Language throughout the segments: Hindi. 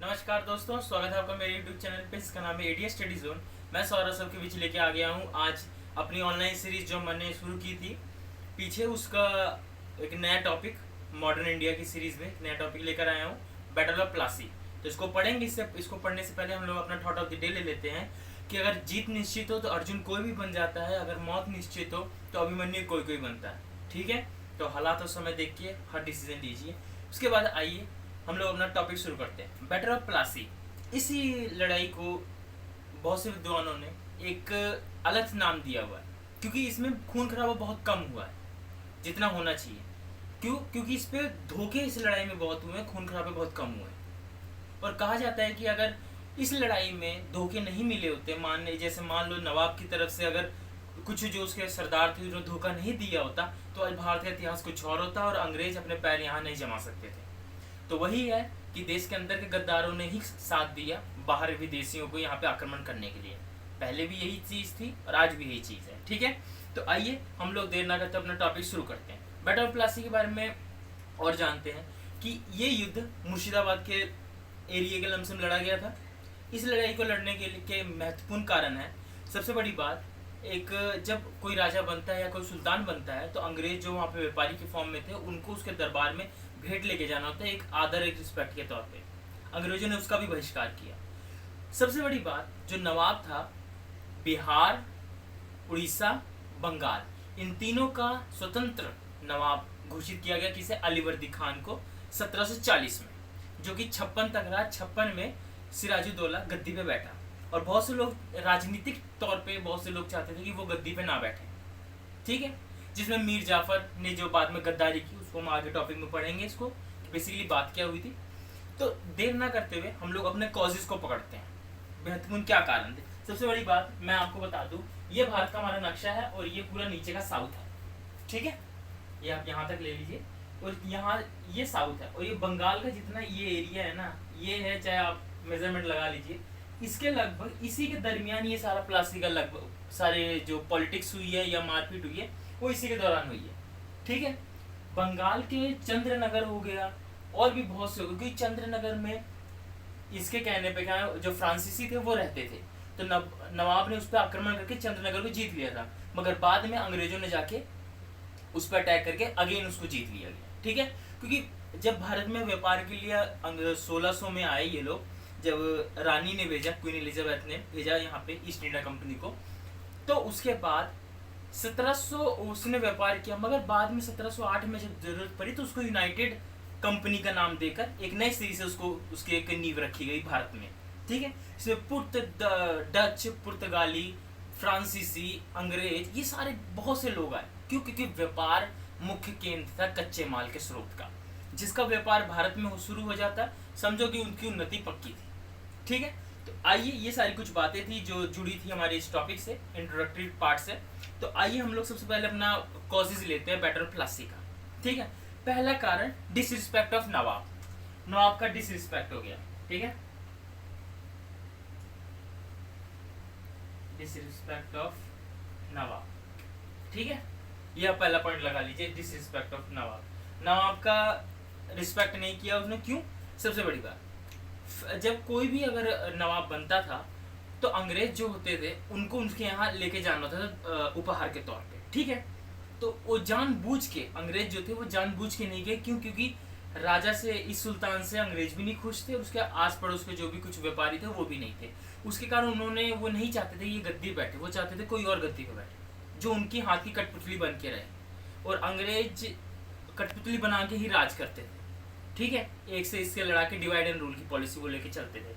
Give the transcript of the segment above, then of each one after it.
नमस्कार दोस्तों, स्वागत है आपका मेरे YouTube चैनल पे। इसका नाम है एडीएस स्टडी जोन। मैं सौरभ सबके बीच लेके आ गया हूँ आज अपनी ऑनलाइन सीरीज जो मैंने शुरू की थी। पीछे उसका एक नया टॉपिक, मॉडर्न इंडिया की सीरीज में एक नया टॉपिक लेकर आया हूँ, बैटल ऑफ प्लासी। तो इसको पढ़ेंगे। इसको पढ़ने से पहले हम लोग अपना थॉट ऑफ द डे ले लेते हैं कि अगर जीत निश्चित हो तो अर्जुन कोई भी बन जाता है, अगर मौत निश्चित हो तो अभिमन्यु कोई कोई बनता है। ठीक है, तो हालात और समय देख के हर डिसीजन लीजिए। उसके बाद आइए हम लोग अपना टॉपिक शुरू करते हैं, बैटल ऑफ प्लासी। इसी लड़ाई को बहुत से विद्वानों ने एक अलग नाम दिया हुआ है, क्योंकि इसमें खून खराबा बहुत कम हुआ है जितना होना चाहिए। क्योंकि इस पे धोखे इस लड़ाई में बहुत हुए हैं, खून खराबे बहुत कम हुए हैं। और कहा जाता है कि अगर इस लड़ाई में धोखे नहीं मिले होते, मान लो नवाब की तरफ से अगर कुछ जो उसके सरदार थे उन्होंने धोखा नहीं दिया होता, तो आज भारत का इतिहास कुछ और होता और अंग्रेज अपने पैर यहाँ नहीं जमा सकते थे। तो वही है कि देश के अंदर के गद्दारों ने ही साथ दिया बाहर विदेशियों को यहाँ पे आक्रमण करने के लिए। पहले भी यही चीज थी और आज भी यही चीज है। ठीक है, तो आइए हम लोग देर ना करते अपना टॉपिक शुरू करते हैं। बैटल ऑफ प्लासी के बारे में और जानते हैं कि ये युद्ध मुर्शिदाबाद के एरिया के लमसम लड़ा गया था। इस लड़ाई को लड़ने के महत्वपूर्ण कारण है, सबसे बड़ी बात, एक जब कोई राजा बनता है या कोई सुल्तान बनता है तो अंग्रेज जो वहाँ पे व्यापारी के फॉर्म में थे उनको उसके दरबार में भेंट लेके जाना होता है, एक आदर एक रिस्पेक्ट के तौर पे। अंग्रेजों ने उसका भी बहिष्कार किया। सबसे बड़ी बात, जो नवाब था, बिहार, उड़ीसा, बंगाल, इन तीनों का स्वतंत्र नवाब घोषित किया गया किसे? अलीवर्दी खान को 1740 में, जो कि 56 तक रहा। 56 में सिराजुद्दौला गद्दी पे बैठा और बहुत से लोग राजनीतिक तौर पे बहुत से लोग चाहते थे कि वो गद्दी पे ना बैठे। ठीक है, जिसमें मीर जाफर ने जो बाद में गद्दारी की, उसको हम आगे टॉपिक में पढ़ेंगे इसको बेसिकली बात क्या हुई थी। तो देर ना करते हुए हम लोग अपने कॉजेज को पकड़ते हैं, महत्वपूर्ण क्या कारण थे। सबसे बड़ी बात मैं आपको बता दूं, ये भारत का हमारा नक्शा है और ये पूरा नीचे का साउथ है। ठीक है, ये आप यहाँ तक ले लीजिए और यहाँ ये साउथ है और ये बंगाल का जितना ये एरिया है ना, ये है, चाहे आप मेजरमेंट लगा लीजिए, इसके लगभग इसी के दरमियान ये सारा प्लास्टिक का लगभग सारे जो पॉलिटिक्स हुई है या मारपीट हुई है वो इसी के दौरान हुई है। ठीक है, बंगाल के चंद्रनगर हो गया और भी बहुत से हो गए, क्योंकि चंद्रनगर में इसके कहने पे क्या जो फ्रांसीसी थे वो रहते थे, तो नवाब ने उस पर आक्रमण करके चंद्रनगर को जीत लिया था, मगर बाद में अंग्रेजों ने जाके उस पर अटैक करके अगेन उसको जीत लिया गया। ठीक है, क्योंकि जब भारत में व्यापार के लिए 1600 में आए ये लोग, जब रानी ने भेजा, क्वीन एलिजाबेथ ने भेजा यहाँ पे ईस्ट इंडिया कंपनी को, तो उसके बाद 1700 उसने व्यापार किया, मगर बाद में 1708 में जब जरूरत पड़ी तो उसको यूनाइटेड कंपनी का नाम देकर एक नई सिरी से उसको उसकी एक नींव रखी गई भारत में। ठीक है, इसमें डच, पुर्तगाली, फ्रांसीसी, अंग्रेज, ये सारे बहुत से लोग आए। क्योंकि व्यापार मुख्य केंद्र था कच्चे माल के स्रोत का, जिसका व्यापार भारत में शुरू हो जाता, समझो कि उनकी उन्नति पक्की थी। ठीक है, तो आइए, ये सारी कुछ बातें थी जो जुड़ी थी हमारे इस टॉपिक से, इंट्रोडक्टरी पार्ट से। तो आइए हम लोग सबसे पहले अपना कॉजेज लेते हैं बैटल ऑफ प्लासी का। ठीक है, पहला कारण डिसरिस्पेक्ट ऑफ नवाब। नवाब का डिसरिस्पेक्ट हो गया। ठीक है, डिसरिस्पेक्ट ऑफ नवाब। ठीक है, यह पहला पॉइंट लगा लीजिए, डिसरिस्पेक्ट ऑफ नवाब। नवाब का रिस्पेक्ट नहीं किया उसने। क्यों? सबसे बड़ी बात, जब कोई भी अगर नवाब बनता था तो अंग्रेज जो होते थे उनको उनके यहाँ लेके जाना होता था उपहार के तौर पे। ठीक है, तो वो जानबूझ के, अंग्रेज जो थे वो जानबूझ के नहीं गए। क्यों? क्योंकि राजा से, इस सुल्तान से अंग्रेज भी नहीं खुश थे और उसके आस पड़ोस के जो भी कुछ व्यापारी थे वो भी नहीं थे। उसके कारण उन्होंने, वो नहीं चाहते थे ये गद्दी बैठे, वो चाहते थे कोई और गद्दी पे बैठे जो उनकी हाथ की कठपुतली बन के रहे। और अंग्रेज कठपुतली बना के ही राज करते थे। ठीक है, एक से इससे लड़ा के डिवाइड एंड रूल की पॉलिसी वो लेके चलते थे।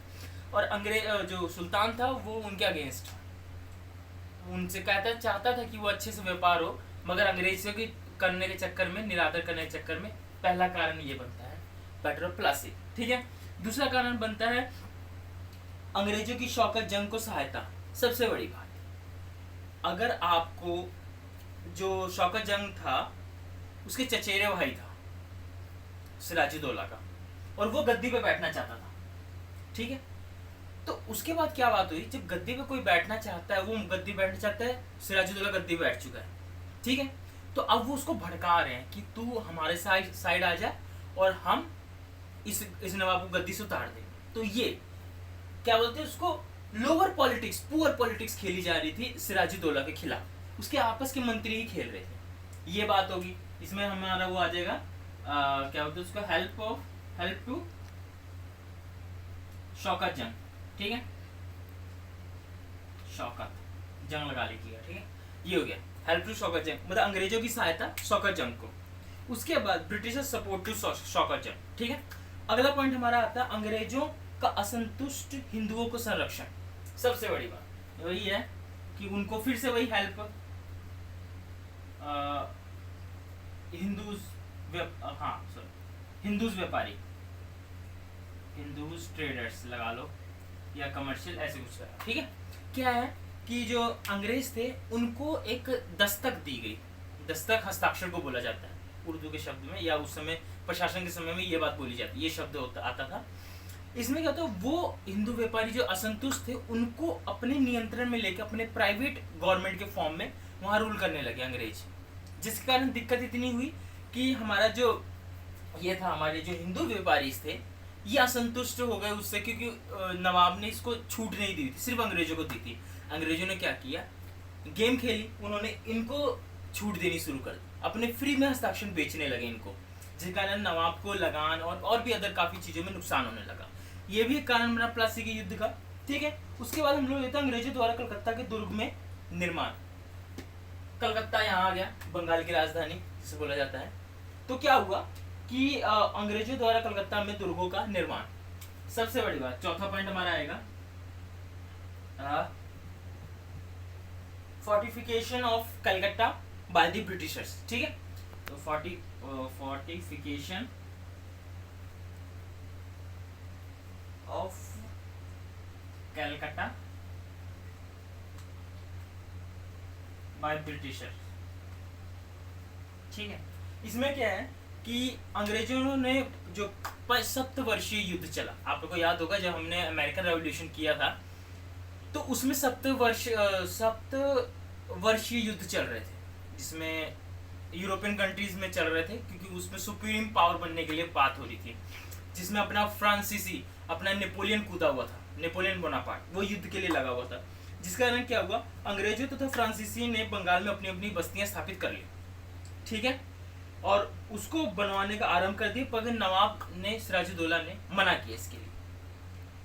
और अंग्रेज जो सुल्तान था वो उनके अगेंस्ट, उनसे चाहता था कि वो अच्छे से व्यापार हो, मगर अंग्रेजों के करने के चक्कर में, निरादर करने के चक्कर में, पहला कारण ये बनता है बैटल ऑफ प्लासी। ठीक है, दूसरा कारण बनता है अंग्रेजों की शौकत जंग को सहायता। सबसे बड़ी बात, अगर आपको, जो शौकत जंग था उसके चचेरे भाई था सिराजुद्दौला का, और वो गद्दी पे बैठना चाहता था। ठीक है, तो उसके बाद क्या बात हुई, जब गद्दी पे कोई बैठना चाहता है, वो गद्दी बैठना चाहता है, सिराजुद्दौला गद्दी पे बैठ चुका है। ठीक है, तो अब वो उसको भड़का रहे हैं कि तू हमारे साइड आ जा और हम इस नवाब को गद्दी से उतार देंगे। तो ये क्या बोलते हैं उसको, लोअर पॉलिटिक्स, पुअर पॉलिटिक्स खेली जा रही थी सिराजुद्दौला के खिलाफ, उसके आपस के मंत्री ही खेल रहे थे। ये बात होगी। इसमें हमारा वो आ जाएगा क्या बोलते हैं उसको, हेल्प टू शौकत जंग, ठीक है, शौकत जंग लगा लीजिएगा, ठीक है, ये हो गया हेल्प टू शौकत जंग, मतलब अंग्रेजों की सहायता शौकत जंग को। उसके बाद ब्रिटिशर्स सपोर्ट टू शौकत जंग, ठीक है। अगला पॉइंट हमारा आता है अंग्रेजों का असंतुष्ट हिंदुओं को संरक्षण। सबसे बड़ी बात वही है कि उनको फिर से वही हेल्प, हिंदूज व्यापारी, हिंदूज ट्रेडर्स लगा लो या कमर्शियल, ऐसे कुछ लगा, ठीक है। क्या है कि जो अंग्रेज थे उनको एक दस्तक दी गई, दस्तक हस्ताक्षर को बोला जाता है उर्दू के शब्द में, या उस समय प्रशासन के समय में ये बात बोली जाती, ये शब्द आता था। इसमें क्या होता है, वो हिंदू व्यापारी जो असंतुष्ट थे उनको अपने नियंत्रण में लेकर अपने प्राइवेट गवर्नमेंट के फॉर्म में वहाँ रूल करने लगे अंग्रेज, जिसके कारण दिक्कत इतनी हुई कि हमारा जो ये था, हमारे जो हिंदू व्यापारी थे ये असंतुष्ट हो गए उससे, क्योंकि नवाब ने इसको छूट नहीं दी थी, सिर्फ अंग्रेजों को दी थी। अंग्रेजों ने क्या किया, गेम खेली, उन्होंने इनको छूट देनी शुरू कर दी, अपने फ्री में हस्ताक्षर बेचने लगे इनको, जिस कारण नवाब को लगान और भी अदर काफ़ी चीज़ों में नुकसान होने लगा। ये भी एक कारण बना प्लासी के युद्ध का, ठीक है। उसके बाद हम लोग लेते हैं अंग्रेजों द्वारा कलकत्ता के दुर्ग में निर्माण। कलकत्ता यहाँ आ गया, बंगाल की राजधानी जिसे बोला जाता है। तो क्या हुआ कि अंग्रेजों द्वारा कलकत्ता में दुर्गों का निर्माण। सबसे बड़ी बात, चौथा पॉइंट हमारा आएगा fortification of Calcutta by the Britishers, ठीक है। तो fortification of Calcutta by Britisher, ठीक है। इसमें क्या है कि अंग्रेजों ने जो 7 वर्षीय युद्ध चला, आप लोगों को याद होगा जब हमने अमेरिकन रेवोल्यूशन किया था, तो उसमें 7 वर्षीय युद्ध चल रहे थे, जिसमें यूरोपियन कंट्रीज में चल रहे थे, क्योंकि उसमें सुप्रीम पावर बनने के लिए बात हो रही थी, जिसमें अपना फ्रांसीसी, अपना नेपोलियन कूदा हुआ था, नेपोलियन बोनापार्ट, वो युद्ध के लिए लगा हुआ था। जिसका कारण क्या हुआ, अंग्रेजों तथा फ्रांसीसी ने बंगाल में अपनी अपनी बस्तियां स्थापित कर ली, ठीक है, और उसको बनवाने का आरंभ कर दिया, पर नवाब ने, सिराजुद्दौला ने मना किया इसके लिए।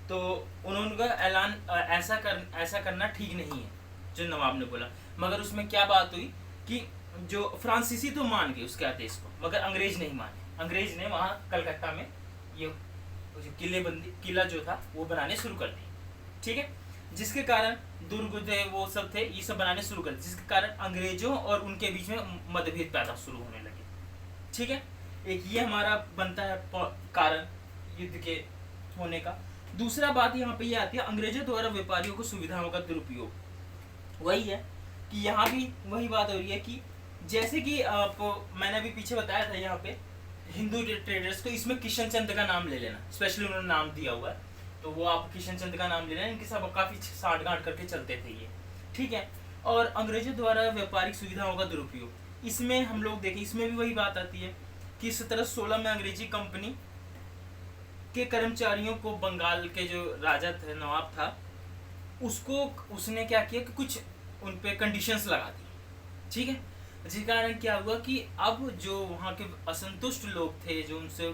तो उन्होंने का ऐलान, ऐसा करना ठीक नहीं है जो नवाब ने बोला। मगर उसमें क्या बात हुई कि जो फ्रांसीसी तो मान गए उसके आदेश को, मगर अंग्रेज नहीं माने। अंग्रेज ने वहाँ कलकत्ता में ये किला जो था वो बनाने शुरू कर दिए, ठीक है। जिसके कारण दुर्ग थे, वो सब थे, ये सब बनाने शुरू कर दिए, जिसके कारण अंग्रेजों और उनके बीच में मतभेद पैदा शुरू होने लगे, ठीक है। एक ये हमारा बनता है कारण युद्ध के होने का। दूसरा बात यहाँ पे ये आती है अंग्रेजों द्वारा व्यापारियों को सुविधाओं का दुरुपयोग। वही है कि यहाँ भी वही बात हो रही है कि जैसे कि आपको मैंने अभी पीछे बताया था, यहाँ पे हिंदू ट्रेडर्स को, इसमें किशन चंद का नाम ले लेना, स्पेशली उन्होंने नाम दिया हुआ है, तो वो आप किशन चंद का नाम ले लेना, इनके साथ काफ़ी साठ गांठ करके चलते थे ये, ठीक है। और अंग्रेजों द्वारा व्यापारिक सुविधाओं का दुरुपयोग, इसमें हम लोग देखें, इसमें भी वही बात आती है कि 1716 में अंग्रेजी कंपनी के कर्मचारियों को बंगाल के जो राजा थे, नवाब था, उसने क्या किया कि कुछ उन पे कंडीशंस लगा दी, ठीक है। जिस कारण क्या हुआ कि अब जो वहाँ के असंतुष्ट लोग थे, जो उनसे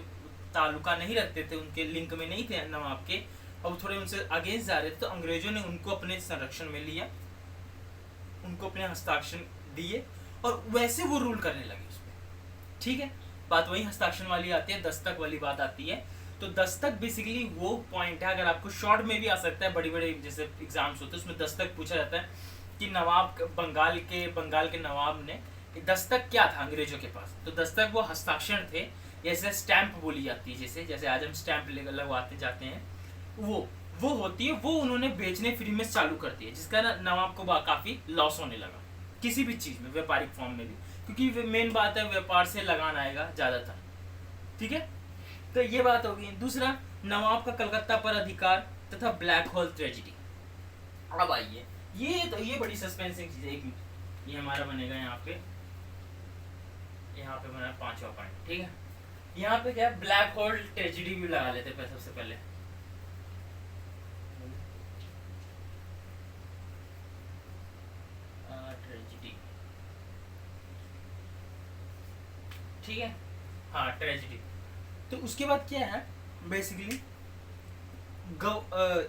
ताल्लुका नहीं रखते थे, उनके लिंक में नहीं थे नवाब के, अब थोड़े उनसे अगेंस्ट जा रहे थे, तो अंग्रेजों ने उनको अपने संरक्षण में लिया, उनको अपने हस्ताक्षर दिए और वैसे वो रूल करने लगे उस पर, ठीक है। बात वही हस्ताक्षर वाली आती है, दस्तक वाली बात आती है। तो दस्तक बेसिकली वो पॉइंट है, अगर आपको शॉर्ट में भी आ सकता है, बड़ी बड़े जैसे एग्जाम्स होते हैं उसमें दस्तक पूछा जाता है कि नवाब बंगाल के नवाब ने, दस्तक क्या था अंग्रेजों के पास। तो दस्तक वो हस्ताक्षर थे, जैसे स्टैंप बोली जाती है, जैसे आज हम स्टैंप लगवाते जाते हैं, वो होती है, वो उन्होंने बेचने फ्री में चालू कर दिए, जिसका नवाब को काफ़ी लॉस होने लगा किसी भी चीज़ में, व्यापारिक फॉर्म में भी, क्योंकि मेन बात है व्यापार से लगान आएगा ज़्यादातर, ठीक है। तो ये बात होगी। दूसरा, नवाब का कलकत्ता पर अधिकार तथा ब्लैक होल ट्रेजिडी। अब आइए, ये बड़ी सस्पेंसिंग चीज़ है। एक मिनट, ये हमारा बनेगा यहाँ पे बना 5वां पॉइंट, ठीक है। यहाँ पे क्या है, ब्लैक होल ट्रेजिडी भी लगा लेते हैं सबसे पहले। ठीक है, हाँ ट्रेजिडी। तो उसके बाद क्या है बेसिकली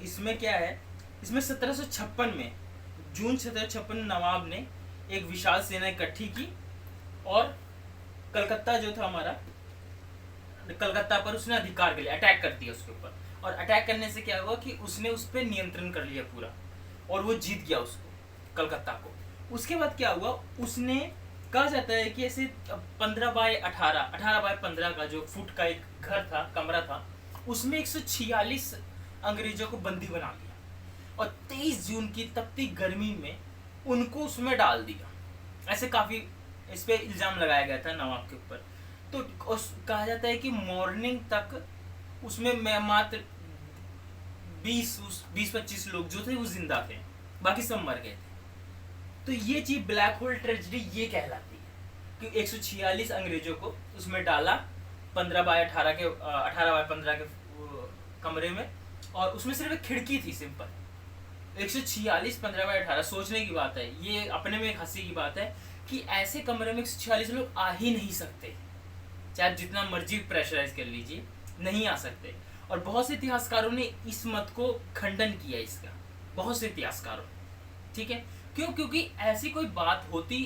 इसमें क्या है, इसमें 1756 में, जून 1756 नवाब ने एक विशाल सेना इकट्ठी की और कलकत्ता जो था हमारा, कलकत्ता पर उसने अधिकार के लिए अटैक कर दिया उसके ऊपर। और अटैक करने से क्या हुआ कि उसने उस पर नियंत्रण कर लिया पूरा और वो जीत गया उसको, कलकत्ता को। उसके बाद क्या हुआ, उसने, कहा जाता है कि ऐसे 15 बाय 18 का जो फुट का एक घर था, कमरा था, उसमें 146 अंग्रेजों को बंदी बना लिया और 23 जून की तपती गर्मी में उनको उसमें डाल दिया। ऐसे काफी इस पे इल्जाम लगाया गया था नवाब के ऊपर। तो कहा जाता है कि मॉर्निंग तक उसमें मैं मात्र 20-25 लोग जो थे वो जिंदा थे, बाकी सब मर गए थे। तो ये चीज ब्लैक होल ट्रेजेडी ये कहलाती है कि 146 अंग्रेजों को उसमें डाला 15 बाय 18 के 18 बाय 15 के कमरे में, और उसमें सिर्फ एक खिड़की थी सिंपल। 146 15 बाय 18, सोचने की बात है, ये अपने में एक हंसी की बात है कि ऐसे कमरे में 146 लोग आ ही नहीं सकते, चाहे जितना मर्जी प्रेशराइज कर लीजिए, नहीं आ सकते। और बहुत से इतिहासकारों ने इस मत को खंडन किया इसका, बहुत से इतिहासकारों, ठीक है। क्यों? क्योंकि ऐसी कोई बात होती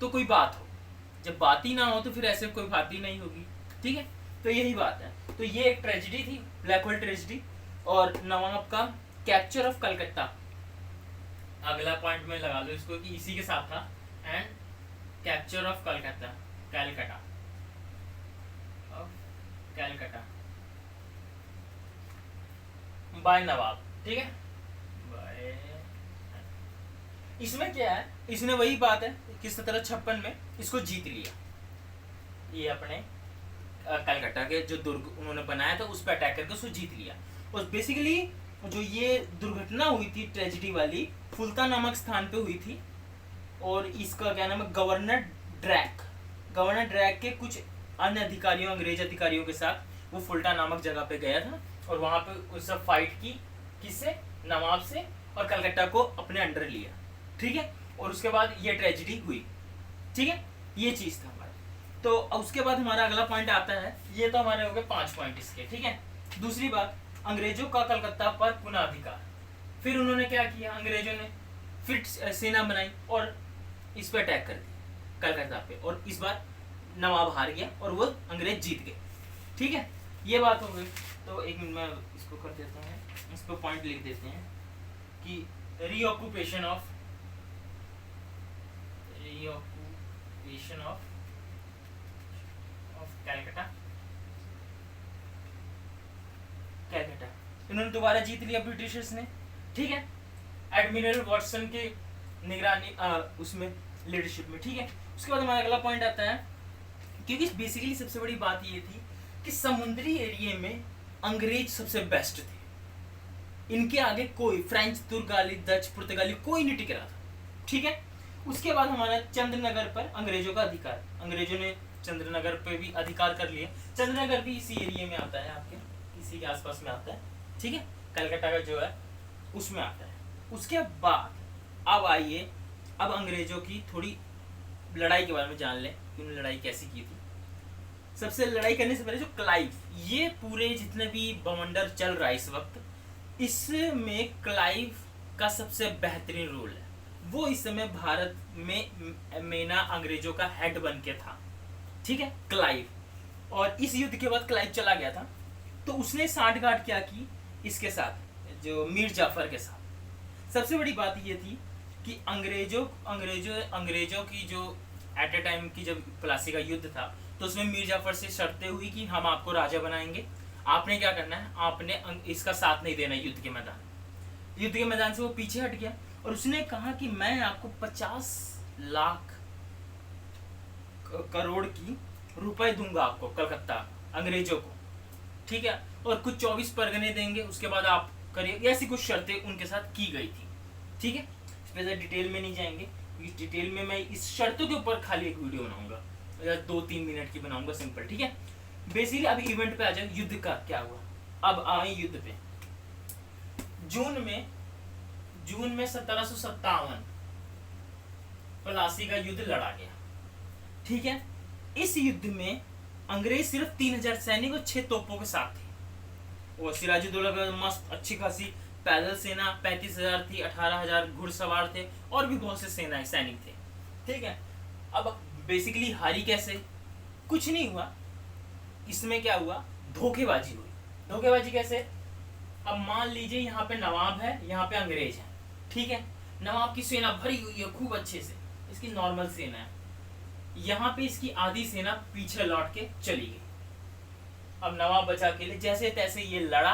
तो कोई बात हो, जब बात ही ना हो तो फिर ऐसे कोई बात ही नहीं होगी, ठीक है। तो यही बात है। तो ये एक ट्रेजेडी थी, ब्लैक होल ट्रेजेडी। और नवाब का कैप्चर ऑफ कलकत्ता, अगला पॉइंट में लगा लो इसको कि इसी के साथ था, and capture of Calcutta, Calcutta, Calcutta by Nawab, ठीक है। इसमें क्या है, इसने वही बात है कि 1756 में इसको जीत लिया, ये अपने कलकत्ता के जो दुर्ग उन्होंने बनाया था उस पर अटैक करके उसको जीत लिया। और बेसिकली जो ये दुर्घटना हुई थी ट्रेजेडी वाली, फुल्ता नामक स्थान पे हुई थी। और इसका क्या नाम है, गवर्नर ड्रैक के कुछ अन्य अधिकारियों, अंग्रेज अधिकारियों के साथ वो फुल्टा नामक जगह पे गया था और वहां पे उस सब फाइट की, किससे, नवाब से, और कलकत्ता को अपने अंडर लिया, ठीक है। और उसके बाद ये ट्रेजेडी हुई, ठीक है। ये चीज था हमारा। तो उसके बाद हमारा अगला पॉइंट आता है, ये तो हमारे हो गए 5 पॉइंट इसके, ठीक है। दूसरी बात, अंग्रेजों का कलकत्ता पर पुनः अधिकार। फिर उन्होंने क्या किया, अंग्रेजों ने फिर सेना बनाई और इस पे अटैक कर दिया कलकत्ता पे, और इस बार नवाब हार गया और वो अंग्रेज जीत गए, ठीक है। ये बात हो गई। तो एक मिनट में इसको कर देते हैं, इस पर पॉइंट लिख देते हैं कि रीऑक्यूपेशन ऑफ कैलकाटा, इन्होंने दोबारा जीत लिया ब्रिटिशर्स ने, ठीक है, एडमिरल वॉटसन के निगरानी उसमें लीडरशिप में, ठीक है। उसके बाद हमारा अगला पॉइंट आता है, क्योंकि बेसिकली सबसे बड़ी बात ये थी कि समुद्री एरिया में अंग्रेज सबसे बेस्ट थे, इनके आगे कोई फ्रेंच, तुर्काली, डच, पुर्तगाली कोई नहीं टिक रहा था, ठीक है। उसके बाद हमारा चंद्रनगर पर अंग्रेजों का अधिकार, अंग्रेजों ने चंद्रनगर पे भी अधिकार कर लिए। चंद्रनगर भी इसी एरिया में आता है, आपके इसी के आसपास में आता है, ठीक है, कलकत्ता का जो है उसमें आता है। उसके बाद अब आइए, अब अंग्रेजों की थोड़ी लड़ाई के बारे में जान लें कि उन्होंने लड़ाई कैसी की थी। सबसे लड़ाई करने से पहले जो क्लाइव, ये पूरे जितने भी बवंडर चल रहा है इस वक्त, इसमें क्लाइव का सबसे बेहतरीन रोल है। वो इस समय भारत में मेना अंग्रेजों का हेड बन के था, ठीक है, क्लाइव। और इस युद्ध के बाद क्लाइव चला गया था, तो उसने सांठगांठ क्या की इसके साथ, जो मीर जाफर के साथ। सबसे बड़ी बात ये थी कि अंग्रेजों की जो एट ए टाइम की जब प्लासी का युद्ध था, तो उसमें मीर जाफर से शर्तें हुई कि हम आपको राजा बनाएंगे, आपने क्या करना है, आपने इसका साथ नहीं देना युद्ध के मैदान से वो पीछे हट गया और उसने कहा कि मैं आपको 50 लाख करोड़ की रुपए दूंगा आपको, कलकत्ता अंग्रेजों को, ठीक है, और कुछ 24 परगने देंगे, उसके बाद आप करिए। ऐसी कुछ शर्तें उनके साथ की गई थी, ठीक है। इस पर डिटेल में नहीं जाएंगे, इस डिटेल में मैं इस शर्तों के ऊपर खाली एक वीडियो बनाऊंगा, या 2-3 मिनट की बनाऊंगा, सिंपल, ठीक है। बेसिकली अब इवेंट पे आ जाए, युद्ध का क्या हुआ। अब आए युद्ध पे, जून में 1757 प्लासी का युद्ध लड़ा गया, ठीक है। इस युद्ध में अंग्रेज सिर्फ 3000 सैनिक और 6 तोपों के साथ थे। और सिराजुद्दौला का मस्त अच्छी खासी पैदल सेना 35,000 थी, 18,000 घुड़सवार थे और भी बहुत से सेना सैनिक थे। ठीक है, अब बेसिकली हारी कैसे? कुछ नहीं हुआ, इसमें क्या हुआ, धोखेबाजी हुई। धोखेबाजी कैसे? अब मान लीजिए यहाँ पे नवाब है, यहाँ पे अंग्रेज है। ठीक है, नवाब की सेना भरी हुई है खूब अच्छे से, इसकी नॉर्मल सेना है। यहाँ पे इसकी आधी सेना पीछे लौट के चली गई। अब नवाब बचा के लिए जैसे तैसे ये लड़ा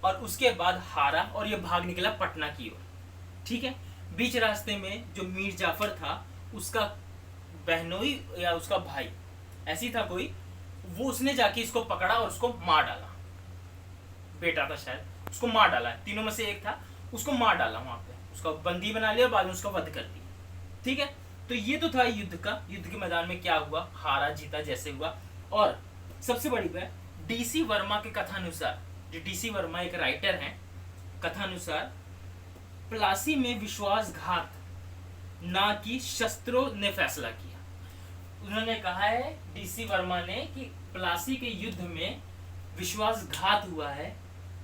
और उसके बाद हारा और ये भाग निकला पटना की ओर। ठीक है, बीच रास्ते में जो मीर जाफर था उसका बहनोई या उसका भाई ऐसी था कोई, वो उसने जाके इसको पकड़ा और उसको मार डाला। बेटा था शायद, उसको मार डाला, तीनों में से एक था, उसको मार डाला वहां पे, उसका बंदी बना लिया और बाद में उसका वध कर दिया। ठीक है, तो ये तो था युद्ध का। युद्ध के मैदान में क्या हुआ, हारा जीता जैसे हुआ। और सबसे बड़ी बात, डीसी वर्मा के कथानुसार, जो डीसी वर्मा एक राइटर हैं, कथानुसार प्लासी में विश्वासघात ना कि शस्त्रों ने फैसला किया। उन्होंने कहा है डीसी वर्मा ने कि प्लासी के युद्ध में विश्वासघात हुआ है,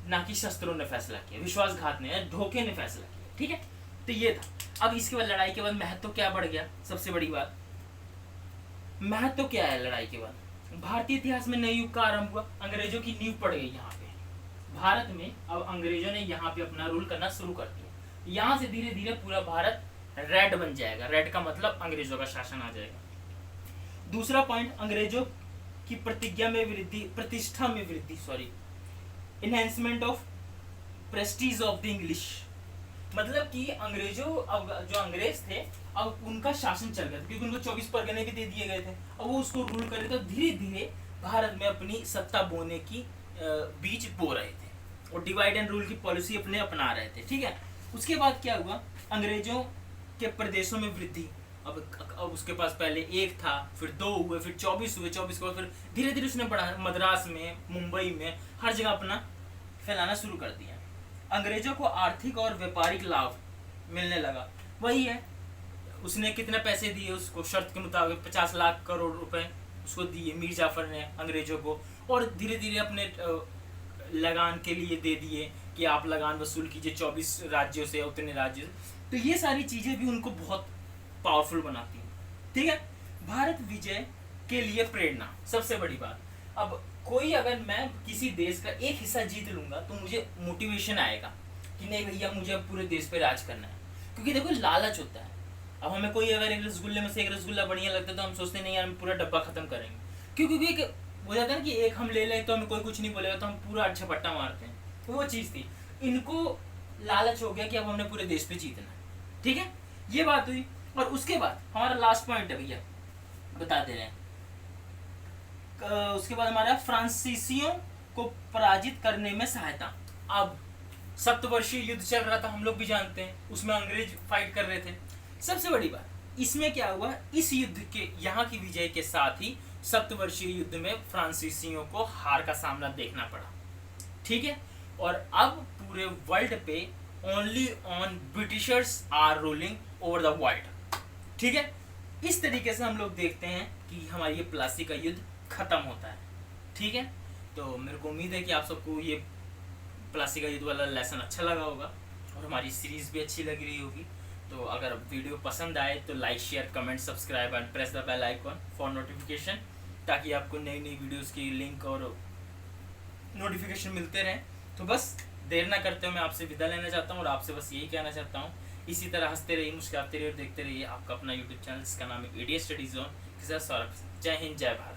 ना कि शस्त्रों ने फैसला किया। विश्वासघात ने, धोखे ने फैसला किया। ठीक है, तो ये था। अब इसके बाद लड़ाई के बाद महत्व क्या बढ़ गया, सबसे बड़ी बात महत्व क्या है लड़ाई के बाद? भारतीय इतिहास में नए युग का आरंभ हुआ, अंग्रेजों की नींव पड़ गई यहाँ पे भारत में। अब अंग्रेजों ने यहाँ पे अपना रूल करना शुरू कर दिया। यहाँ से धीरे धीरे पूरा भारत रेड बन जाएगा। रेड का मतलब अंग्रेजों का शासन आ जाएगा। दूसरा पॉइंट, अंग्रेजों की प्रतिज्ञा में वृद्धि, प्रतिष्ठा में वृद्धि, sorry, enhancement of Prestige of the English. मतलब कि अंग्रेजों, अब जो अंग्रेज थे अब उनका शासन चल गया था, क्योंकि उनको 24 परगने भी दे दिए गए थे। अब वो उसको रूल कर रहे थे, तो धीरे धीरे भारत में अपनी सत्ता बोने की बीज बो रहे थे और डिवाइड एंड रूल की पॉलिसी अपने अपना रहे थे। ठीक है, उसके बाद क्या हुआ, अंग्रेजों के प्रदेशों में वृद्धि। अब उसके पास पहले एक था, फिर 2 हुए, फिर 24 हुए, 24 के बाद फिर धीरे धीरे उसने बढ़ा, मद्रास में, मुंबई में, हर जगह अपना फैलाना शुरू कर दिया। अंग्रेजों को आर्थिक और व्यापारिक लाभ मिलने लगा। वही है, उसने कितने पैसे दिए उसको, शर्त के मुताबिक 50 लाख करोड़ रुपए उसको दिए मीर जाफर ने अंग्रेजों को, और धीरे धीरे अपने लगान के लिए दे दिए कि आप लगान वसूल कीजिए 24 राज्यों से, उतने राज्यों से। तो ये सारी चीजें भी उनको बहुत पावरफुल बनाती हैं। ठीक है, भारत विजय के लिए प्रेरणा, सबसे बड़ी बात। अब कोई, अगर मैं किसी देश का एक हिस्सा जीत लूंगा तो मुझे मोटिवेशन आएगा कि नहीं भैया मुझे अब पूरे देश पे राज करना है। क्योंकि देखो लालच होता है। अब हमें कोई अगर एक रसगुल्ले में से एक रसगुल्ला बढ़िया लगता है तो हम सोचते नहीं यार हम पूरा डब्बा खत्म करेंगे। क्योंकि हो जाता है ना कि एक हम ले लें तो हमें कोई कुछ नहीं बोलेगा तो हम पूरा अच्छा पट्टा मारते हैं। तो वो चीज़ थी, इनको लालच हो गया कि अब हमने पूरे देश पे जीतना है। ठीक है, ये बात हुई। और उसके बाद हमारा लास्ट पॉइंट है भैया, बता दे रहे हैं। उसके बाद हमारा फ्रांसीसियों को पराजित करने में सहायता। अब सप्तवर्षीय युद्ध चल रहा था, हम लोग भी जानते हैं, उसमें अंग्रेज फाइट कर रहे थे। सबसे बड़ी बात इसमें क्या हुआ, इस युद्ध के, यहाँ की विजय के साथ ही सप्तवर्षीय युद्ध में फ्रांसीसियों को हार का सामना देखना पड़ा। ठीक है, और अब पूरे वर्ल्ड पे only on Britishers are ruling over the world. ठीक है, इस तरीके से हम लोग देखते हैं कि हमारी ये प्लासी का युद्ध खत्म होता है। ठीक है, तो मेरे को उम्मीद है कि आप सबको ये प्लासी का युद्ध वाला लेसन अच्छा लगा होगा और हमारी सीरीज भी अच्छी लग रही होगी। तो अगर वीडियो पसंद आए तो like, share, comment, subscribe and press the bell icon for notification, ताकि आपको नई नई वीडियोस की लिंक और नोटिफिकेशन मिलते रहें। तो बस देर ना करते हुए मैं आपसे विदा लेना चाहता हूँ और आपसे बस यही कहना चाहता हूँ, इसी तरह हंसते रहिए, मुस्कुराते रहिए और देखते रहिए आपका अपना यूट्यूब चैनल जिसका नाम है एडीएस स्टडी जोन के साथ सौरभ। जय हिंद, जय भारत।